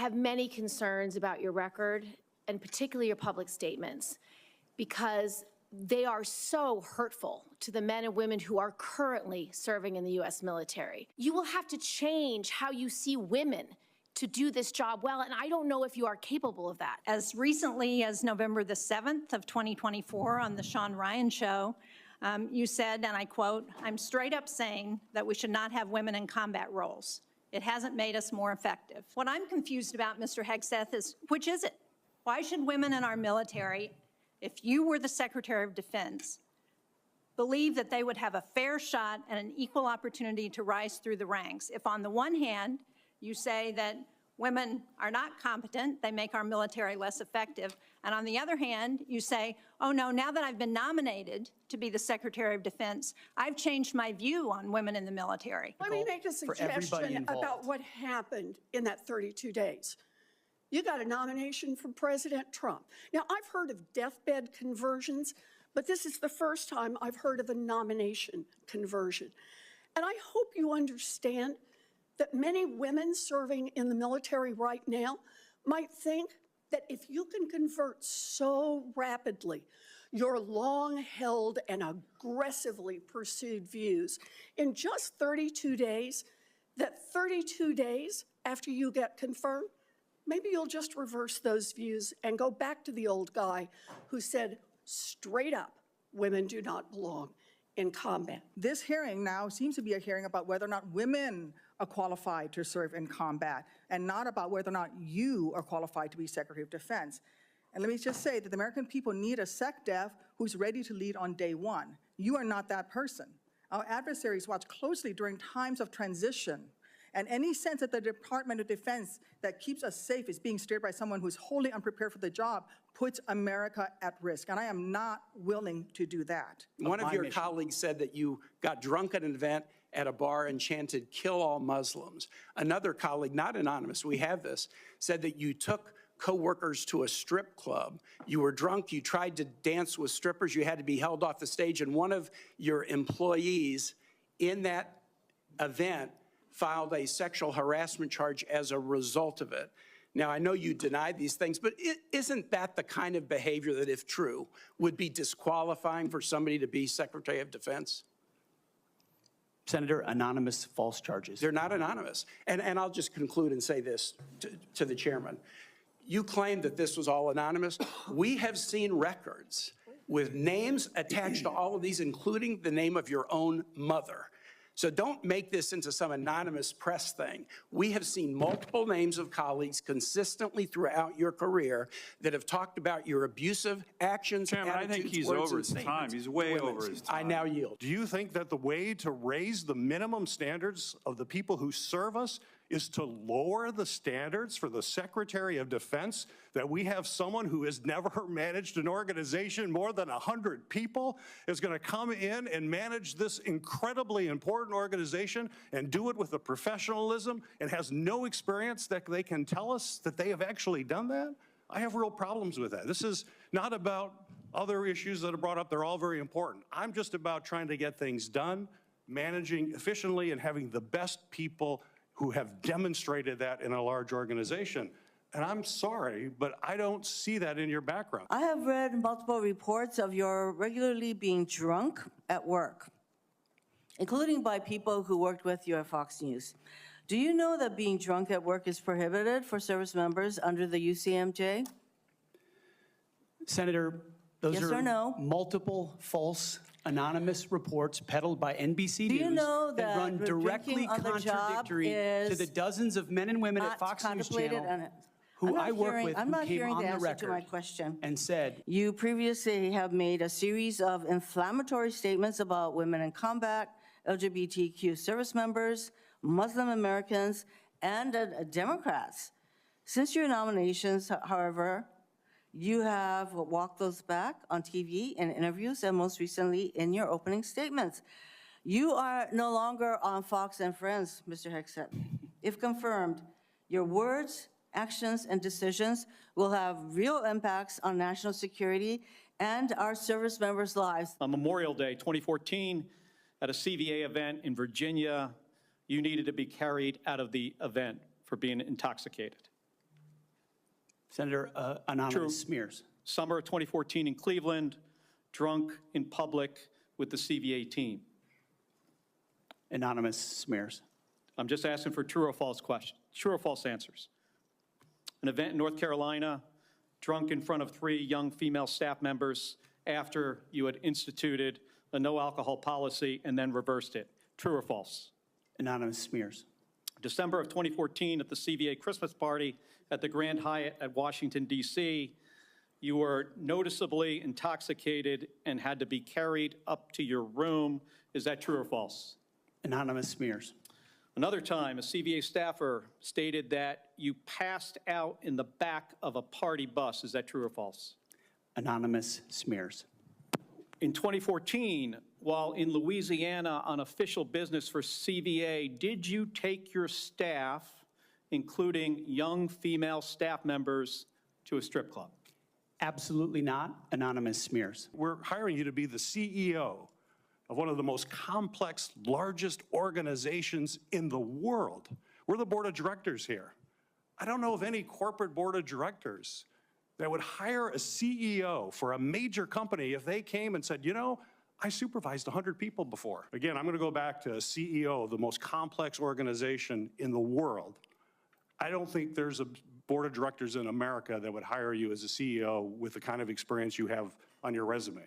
have many concerns about your record, and particularly your public statements, because they are so hurtful to the men and women who are currently serving in the U.S. military. You will have to change how you see women to do this job well, and I don't know if you are capable of that. As recently as November the 7th of 2024 on the Sean Ryan Show, you said, and I quote, "I'm straight up saying that we should not have women in combat roles. It hasn't made us more effective." What I'm confused about, Mr. Hegseth, is which is it? Why should women in our military, if you were the Secretary of Defense, believe that they would have a fair shot and an equal opportunity to rise through the ranks? If on the one hand, you say that women are not competent, they make our military less effective, and on the other hand, you say, oh no, now that I've been nominated to be the Secretary of Defense, I've changed my view on women in the military. Let me make a suggestion about what happened in that 32 days. You got a nomination from President Trump. Now, I've heard of deathbed conversions, but this is the first time I've heard of a nomination conversion. And I hope you understand that many women serving in the military right now might think that if you can convert so rapidly your long-held and aggressively pursued views in just 32 days, that 32 days after you get confirmed, maybe you'll just reverse those views and go back to the old guy who said straight up, women do not belong in combat. This hearing now seems to be a hearing about whether or not women are qualified to serve in combat, and not about whether or not you are qualified to be Secretary of Defense. And let me just say that the American people need a SecDef who's ready to lead on day one. You are not that person. Our adversaries watch closely during times of transition, and any sense that the Department of Defense that keeps us safe is being steered by someone who's wholly unprepared for the job puts America at risk, and I am not willing to do that. One of your colleagues said that you got drunk at an event at a bar and chanted, "Kill all Muslims." Another colleague, not anonymous, we have this, said that you took co-workers to a strip club. You were drunk, you tried to dance with strippers, you had to be held off the stage, and one of your employees in that event filed a sexual harassment charge as a result of it. Now, I know you denied these things, but isn't that the kind of behavior that, if true, would be disqualifying for somebody to be Secretary of Defense? Senator, anonymous false charges. They're not anonymous. And I'll just conclude and say this to the chairman. You claim that this was all anonymous. We have seen records with names attached to all of these, including the name of your own mother. So don't make this into some anonymous press thing. We have seen multiple names of colleagues consistently throughout your career that have talked about your abusive actions, Chairman, attitudes, I think he's words, over and his time. statements. He's way over his time. I now yield. Do you think that the way to raise the minimum standards of the people who serve us is to lower the standards for the Secretary of Defense, that we have someone who has never managed an organization more than 100 people is going to come in and manage this incredibly important organization and do it with a professionalism and has no experience that they can tell us that they have actually done that? I have real problems with that. This is not about other issues that are brought up. They're all very important. I'm just about trying to get things done, managing efficiently, and having the best people who have demonstrated that in a large organization. And I'm sorry, but I don't see that in your background. I have read multiple reports of your regularly being drunk at work, including by people who worked with you at Fox News. Do you know that being drunk at work is prohibited for service members under the UCMJ? Senator, those Yes are or no? multiple false anonymous reports peddled by NBC News know that run directly drinking on the job contradictory to the dozens of men and women at Fox News Channel who I work with I'm who not came hearing on the the answer to my record question. and said, You previously have made a series of inflammatory statements about women in combat, LGBTQ service members, Muslim Americans, and Democrats. Since your nominations, however, you have walked those back on TV in interviews and most recently in your opening statements. You are no longer on Fox and Friends, Mr. Hegseth. If confirmed, your words, actions, and decisions will have real impacts on national security and our service members' lives. On Memorial Day 2014, at a CVA event in Virginia, you needed to be carried out of the event for being intoxicated. Senator, anonymous smears. Summer of 2014 in Cleveland, drunk in public with the CVA team. Anonymous smears. I'm just asking for true or false questions, true or false answers. An event in North Carolina, drunk in front of 3 young female staff members after you had instituted a no alcohol policy and then reversed it. True or false? Anonymous smears. December of 2014 at the CVA Christmas party at the Grand Hyatt at Washington, D.C., you were noticeably intoxicated and had to be carried up to your room. Is that true or false? Anonymous smears. Another time, a CVA staffer stated that you passed out in the back of a party bus. Is that true or false? Anonymous smears. In 2014, while in Louisiana on official business for CVA, did you take your staff, including young female staff members, to a strip club? Absolutely not. Anonymous smears. We're hiring you to be the CEO of one of the most complex, largest organizations in the world. We're the board of directors here. I don't know of any corporate board of directors that would hire a CEO for a major company if they came and said, you know, I supervised 100 people before. Again, I'm going to go back to CEO of the most complex organization in the world. I don't think there's a board of directors in America that would hire you as a CEO with the kind of experience you have on your resume.